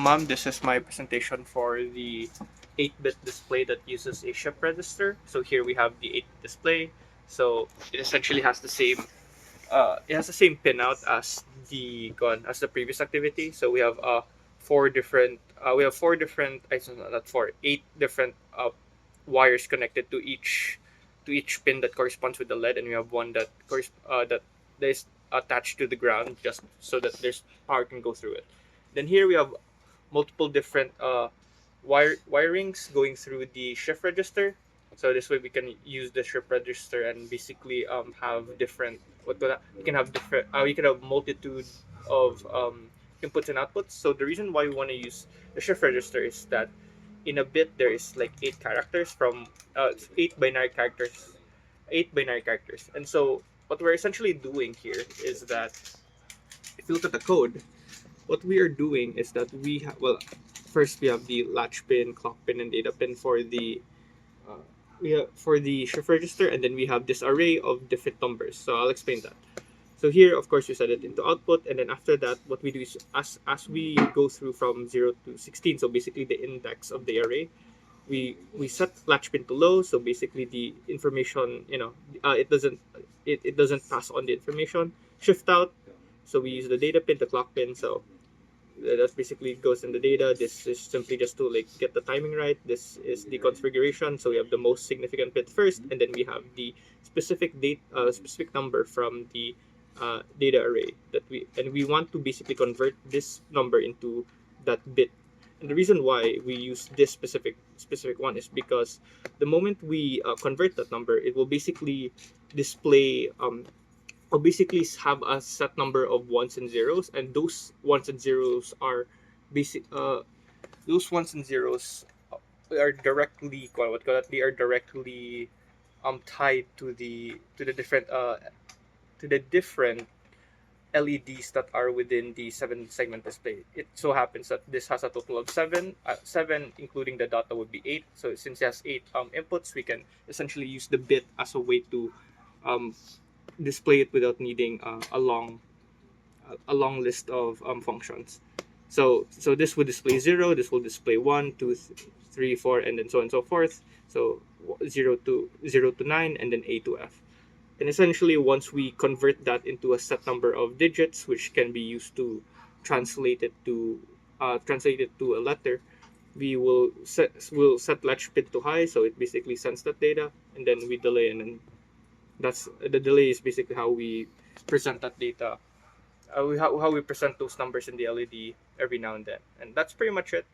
Mom, this is my presentation for the 8-bit display that uses a shift register. So here we have the 8-bit display. So it essentially has the same pinout as the previous activity. So we have four different I don't know, not four, 8 different wires connected to each pin that corresponds with the lead, and we have one that is attached to the ground just so that there's power can go through it. Then here we have multiple different wirings going through the shift register. So this way we can use the shift register and basically have different what could you can have different you can have multitude of inputs and outputs. So the reason why we want to use the shift register is that in a bit there is like 8 characters from 8 binary characters, and so what we're essentially doing here is that if you look at the code, what we are doing is that first we have the latch pin, clock pin, and data pin for the uh, for the shift register, and then we have this array of different numbers. So I'll explain that. So here, of course, you set it into output, and then after that, what we do is as we go through from 0 to 16, so basically the index of the array, we set latch pin to low. So basically the information, it doesn't pass on the information. Shift out. So we use the data pin, the clock pin. So that's basically goes in the data. This is simply just to like get the timing right. This is the configuration. So we have the most significant bit first, and then we have the specific number from the data array we want to basically convert this number into that bit. And the reason why we use this specific one is because the moment we convert that number, it will basically display will basically have a set number of ones and zeros, and those ones and zeros are directly they are directly tied to the different LEDs that are within the 7 segment display. It so happens that this has a total of seven, including the data would be 8. So since it has 8 inputs, we can essentially use the bit as a way to um, display it without needing a long list of functions. So this would display 0, this will display 1, 2, 3, 4, and then so on and so forth. So 0 to 9, and then A to F. And essentially, once we convert that into a set number of digits, which can be used to translate it to a letter, we'll set latch pin to high, so it basically sends that data, and then we delay, and then that's the delay is basically how we present that data, how we present those numbers in the LED every now and then, and that's pretty much it.